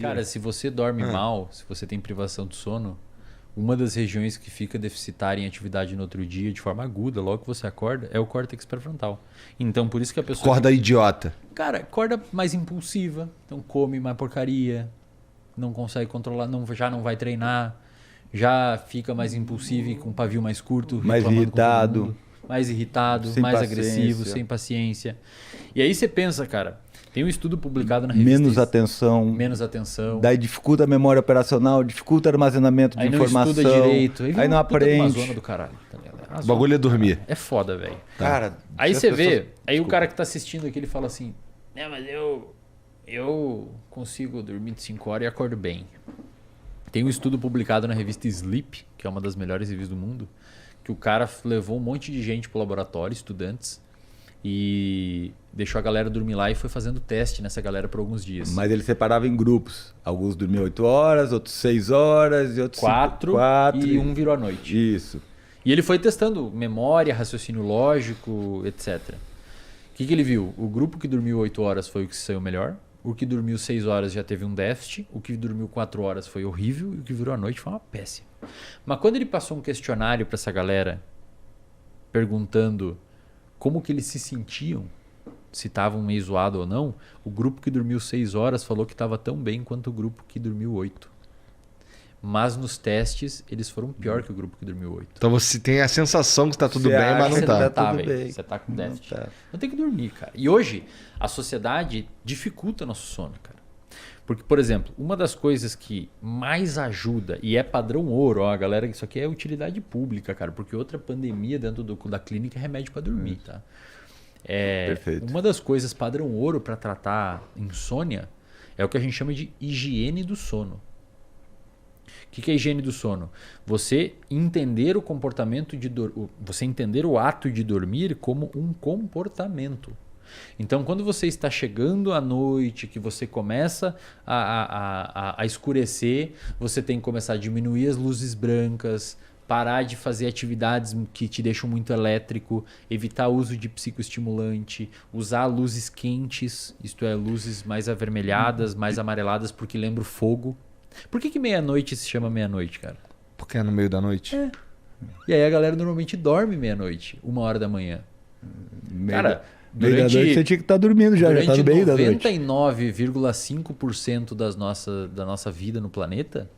Cara, se você dorme mal, se você tem privação de sono, uma das regiões que fica deficitária em atividade no outro dia, de forma aguda, logo que você acorda, é o córtex pré-frontal. Então, por isso que a pessoa... Acorda idiota. Cara, acorda mais impulsiva, então come mais porcaria, não consegue controlar, já não vai treinar, já fica mais impulsivo e com um pavio mais curto, mais irritado, mais agressivo, sem paciência. E aí você pensa, cara, tem um estudo publicado na revista... Menos atenção. Daí dificulta a memória operacional, dificulta o armazenamento de informação. Aí não estuda direito. Aí não aprende. Uma zona do caralho. O bagulho é dormir. É foda, velho. Cara, aí você vê, aí o cara que tá assistindo aqui, ele fala assim, mas eu consigo dormir de 5 horas e acordo bem. Tem um estudo publicado na revista Sleep, que é uma das melhores revistas do mundo, que o cara levou um monte de gente pro laboratório, estudantes, e deixou a galera dormir lá e foi fazendo teste nessa galera por alguns dias. Mas ele separava em grupos. Alguns dormiam 8 horas, outros 6 horas e outros 4 e um virou à noite. Isso. E ele foi testando memória, raciocínio lógico, etc. O que ele viu? O grupo que dormiu 8 horas foi o que saiu melhor. O que dormiu 6 horas já teve um déficit. O que dormiu 4 horas foi horrível. E o que virou à noite foi uma péssima. Mas quando ele passou um questionário para essa galera, perguntando como que eles se sentiam, se estavam meio zoado ou não, o grupo que dormiu 6 horas falou que estava tão bem quanto o grupo que dormiu 8. Mas nos testes, eles foram pior que o grupo que dormiu 8. Então você tem a sensação que está tudo bem, mas não tá. Você tá com déficit. Não tem que dormir, cara. E hoje, a sociedade dificulta nosso sono, cara. Porque, por exemplo, uma das coisas que mais ajuda, e é padrão ouro, ó, galera, isso aqui é utilidade pública, cara, porque outra pandemia dentro da clínica é remédio para dormir, tá? Perfeito. Uma das coisas padrão ouro para tratar insônia é o que a gente chama de higiene do sono. O que é higiene do sono? Você entender o comportamento você entender o ato de dormir como um comportamento. Então, quando você está chegando à noite, que você começa a escurecer, você tem que começar a diminuir as luzes brancas, parar de fazer atividades que te deixam muito elétrico, evitar o uso de psicoestimulante, usar luzes quentes, isto é, luzes mais avermelhadas, mais amareladas, porque lembra o fogo. Por que meia-noite se chama meia-noite, cara? Porque é no meio da noite. E aí a galera normalmente dorme meia-noite, 1h da manhã. Cara, meio da noite você tinha que estar dormindo já tá no meio da noite. 99,5% da nossa vida no planeta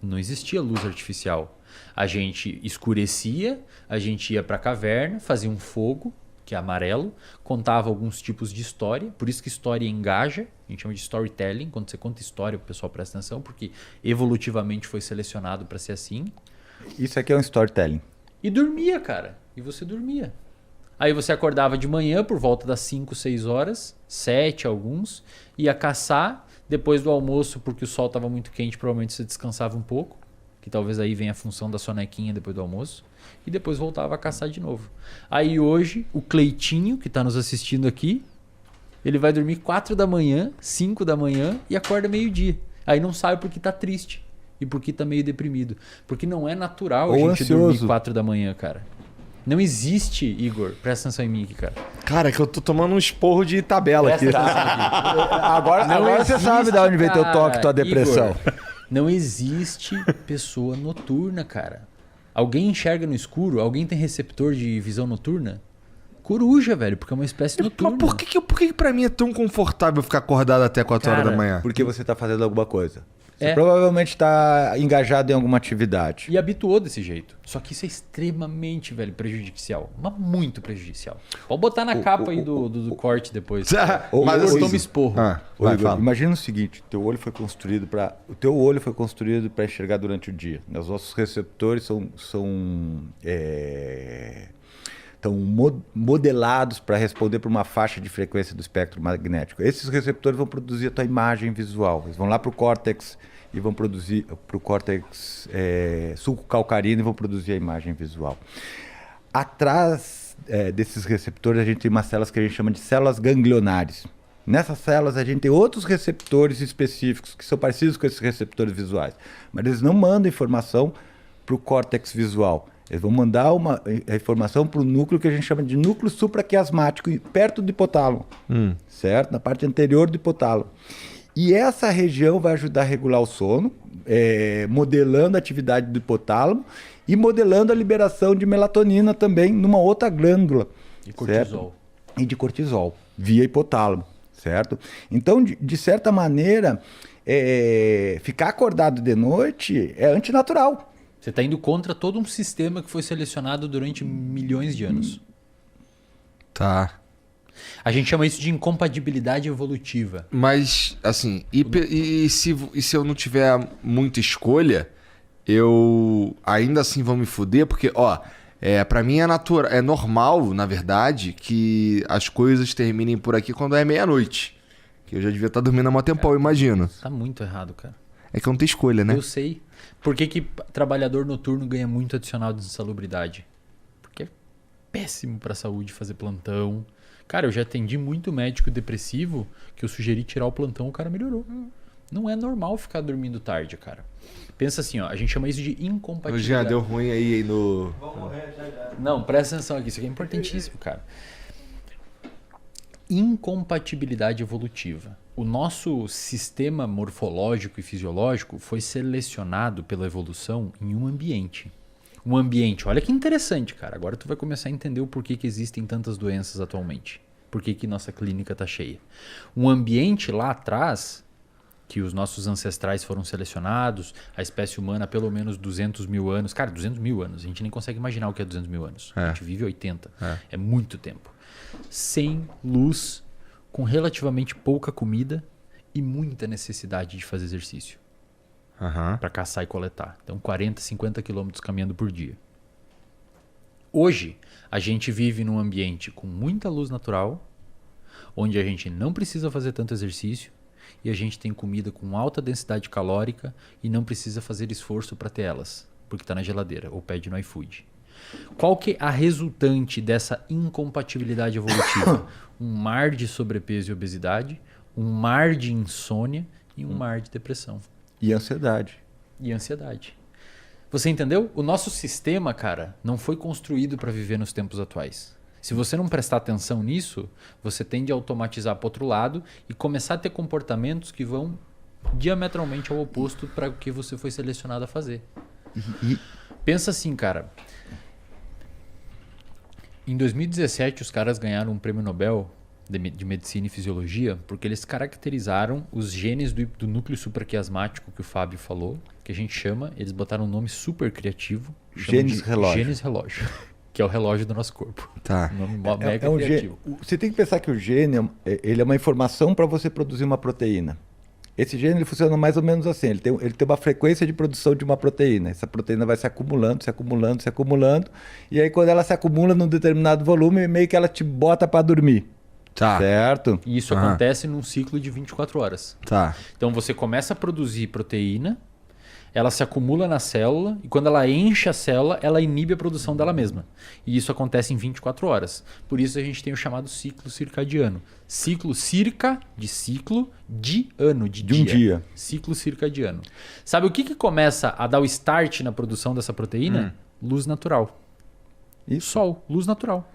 não existia luz artificial. A gente escurecia, a gente ia para a caverna, fazia um fogo, que é amarelo, contava alguns tipos de história, por isso que história engaja, a gente chama de storytelling, quando você conta história o pessoal presta atenção, porque evolutivamente foi selecionado para ser assim. Isso aqui é um storytelling. E dormia, cara, e você dormia. Aí você acordava de manhã por volta das 5, 6 horas, 7 alguns, ia caçar, depois do almoço, porque o sol estava muito quente, provavelmente você descansava um pouco, que talvez aí venha a função da sonequinha depois do almoço, e depois voltava a caçar de novo. Aí hoje, o Cleitinho, que está nos assistindo aqui, ele vai dormir 4 da manhã, 5 da manhã e acorda meio-dia. Aí não sabe porque tá triste e porque tá meio deprimido. Porque não é natural a gente dormir 4 da manhã, cara. Não existe, Igor. Presta atenção em mim aqui, cara. Cara, é que eu tô tomando um esporro de tabela aqui. Agora você sabe de onde vem teu toque, tua depressão. Igor, não existe pessoa noturna, cara. Alguém enxerga no escuro? Alguém tem receptor de visão noturna? Coruja, velho, porque é uma espécie noturna. Mas por que pra mim é tão confortável ficar acordado até 4 horas da manhã? Porque você tá fazendo alguma coisa. Você provavelmente está engajado em alguma atividade. E habituou desse jeito. Só que isso é extremamente, velho, prejudicial. Mas muito prejudicial. Pode botar na capa aí do corte depois. Mas eu tomo esporro. Imagina o seguinte, o teu olho foi construído para enxergar durante o dia. Os nossos receptores estão modelados para responder para uma faixa de frequência do espectro magnético. Esses receptores vão produzir a tua imagem visual. Eles vão lá para o córtex e vão produzir para o córtex sulco-calcarino e vão produzir a imagem visual. Atrás desses receptores a gente tem umas células que a gente chama de células ganglionares. Nessas células a gente tem outros receptores específicos que são parecidos com esses receptores visuais, mas eles não mandam informação para o córtex visual. Eles vão mandar uma informação para o núcleo que a gente chama de núcleo supraquiasmático, perto do hipotálamo, certo? Na parte anterior do hipotálamo. E essa região vai ajudar a regular o sono, modelando a atividade do hipotálamo e modelando a liberação de melatonina também numa outra glândula. E cortisol. Certo? E de cortisol, via hipotálamo, certo? Então, de certa maneira, ficar acordado de noite é antinatural. Você está indo contra todo um sistema que foi selecionado durante milhões de anos. Tá. A gente chama isso de incompatibilidade evolutiva. Mas, assim, e se eu não tiver muita escolha, eu ainda assim vou me fuder? Porque, ó, pra mim é normal, na verdade, que as coisas terminem por aqui quando é meia-noite. Que eu já devia estar dormindo há mó tempão, eu imagino. Tá muito errado, cara. É que eu não tenho escolha, né? Eu sei. Por que trabalhador noturno ganha muito adicional de insalubridade? Porque é péssimo pra saúde fazer plantão. Cara, eu já atendi muito médico depressivo que eu sugeri tirar o plantão, o cara melhorou. Não é normal ficar dormindo tarde, cara. Pensa assim, ó, a gente chama isso de incompatibilidade. Já deu ruim aí no... Não, presta atenção aqui, isso aqui é importantíssimo, cara. Incompatibilidade evolutiva. O nosso sistema morfológico e fisiológico foi selecionado pela evolução em um ambiente. Um ambiente, olha que interessante, cara. Agora tu vai começar a entender o porquê que existem tantas doenças atualmente. Por que nossa clínica tá cheia. Um ambiente lá atrás, que os nossos ancestrais foram selecionados, a espécie humana há pelo menos 200 mil anos. Cara, 200 mil anos. A gente nem consegue imaginar o que é 200 mil anos. A gente vive 80. É muito tempo. Sem luz, com relativamente pouca comida e muita necessidade de fazer exercício. Para caçar e coletar. Então 40, 50 quilômetros caminhando por dia. Hoje, a gente vive num ambiente com muita luz natural, onde a gente não precisa fazer tanto exercício e a gente tem comida com alta densidade calórica e não precisa fazer esforço para ter elas, porque está na geladeira ou pede no iFood. Qual que é a resultante dessa incompatibilidade evolutiva? Um mar de sobrepeso e obesidade, um mar de insônia e um mar de depressão. E ansiedade. E ansiedade. Você entendeu? O nosso sistema, cara, não foi construído para viver nos tempos atuais. Se você não prestar atenção nisso, você tende a automatizar para outro lado e começar a ter comportamentos que vão diametralmente ao oposto para o que você foi selecionado a fazer. Pensa assim, cara. Em 2017, os caras ganharam um prêmio Nobel de Medicina e Fisiologia porque eles caracterizaram os genes do núcleo supraquiasmático que o Fábio falou, que a gente chama, eles botaram um nome super criativo. Genes relógio. Genes relógio, que é o relógio do nosso corpo. Tá. Um nome mega criativo. Você tem que pensar que o gene ele é uma informação para você produzir uma proteína. Esse gene ele funciona mais ou menos assim. Ele tem uma frequência de produção de uma proteína. Essa proteína vai se acumulando, se acumulando, se acumulando. E aí quando ela se acumula num determinado volume, meio que ela te bota para dormir. Tá. Certo? E isso acontece num ciclo de 24 horas. Tá. Então você começa a produzir proteína, ela se acumula na célula e quando ela enche a célula, ela inibe a produção dela mesma. E isso acontece em 24 horas. Por isso a gente tem o chamado ciclo circadiano. Ciclo circa de ciclo de ano, de dia. Um dia. Ciclo circadiano. Sabe o que começa a dar o start na produção dessa proteína? Luz natural. Isso. Sol, luz natural.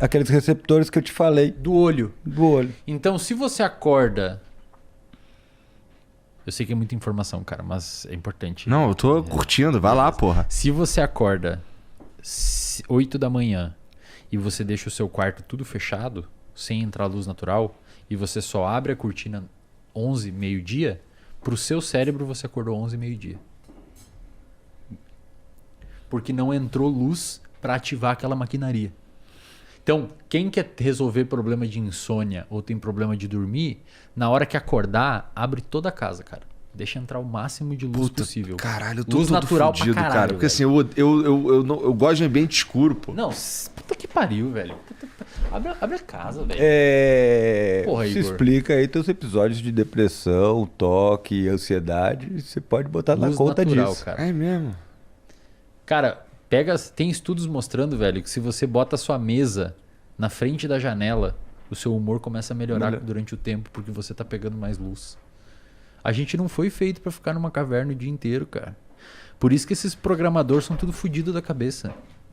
Aqueles receptores que eu te falei. Do olho. Do olho. Então, se você acorda... Eu sei que é muita informação, cara, mas é importante. Não, eu tô curtindo. Vai lá, porra. Se você acorda 8 da manhã e você deixa o seu quarto tudo fechado, sem entrar luz natural, e você só abre a cortina 11, meio-dia, pro seu cérebro você acordou 11, meio-dia. Porque não entrou luz para ativar aquela maquinaria. Então, quem quer resolver problema de insônia ou tem problema de dormir, na hora que acordar, abre toda a casa, cara. Deixa entrar o máximo de luz possível. Caralho, eu tô luz todo natural fudido, pra caralho, cara. Porque velho. assim, eu gosto de ambiente escuro, pô. Não, puta que pariu, velho. Abre a casa, velho. Porra, se Igor. explica aí teus episódios de depressão, toque, ansiedade. Você pode botar na Luz conta natural, disso. cara. É mesmo. Cara, tem estudos mostrando, velho, que se você bota a sua mesa na frente da janela, o seu humor começa a melhorar durante o tempo porque você tá pegando mais luz. A gente não foi feito pra ficar numa caverna o dia inteiro, cara. Por isso que esses programadores são tudo fodidos da cabeça,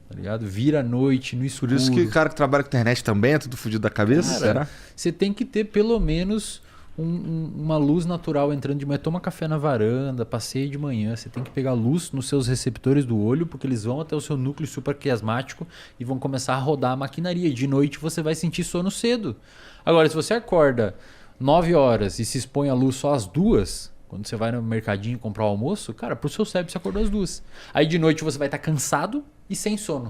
tá ligado? Vira à noite, no escuro. Por isso que o cara que trabalha com internet também é tudo fudido da cabeça, Cara, será? você tem que ter pelo menos uma luz natural entrando de manhã. Toma café na varanda, passeia de manhã. Você tem que pegar luz nos seus receptores do olho, porque eles vão até o seu núcleo supraquiasmático e vão começar a rodar a maquinaria. De noite você vai sentir sono cedo. Agora, se você acorda 9 horas e se expõe à luz só às 2, quando você vai no mercadinho comprar o almoço, cara, pro seu cérebro você acordou às 2. Aí de noite você vai estar cansado e sem sono.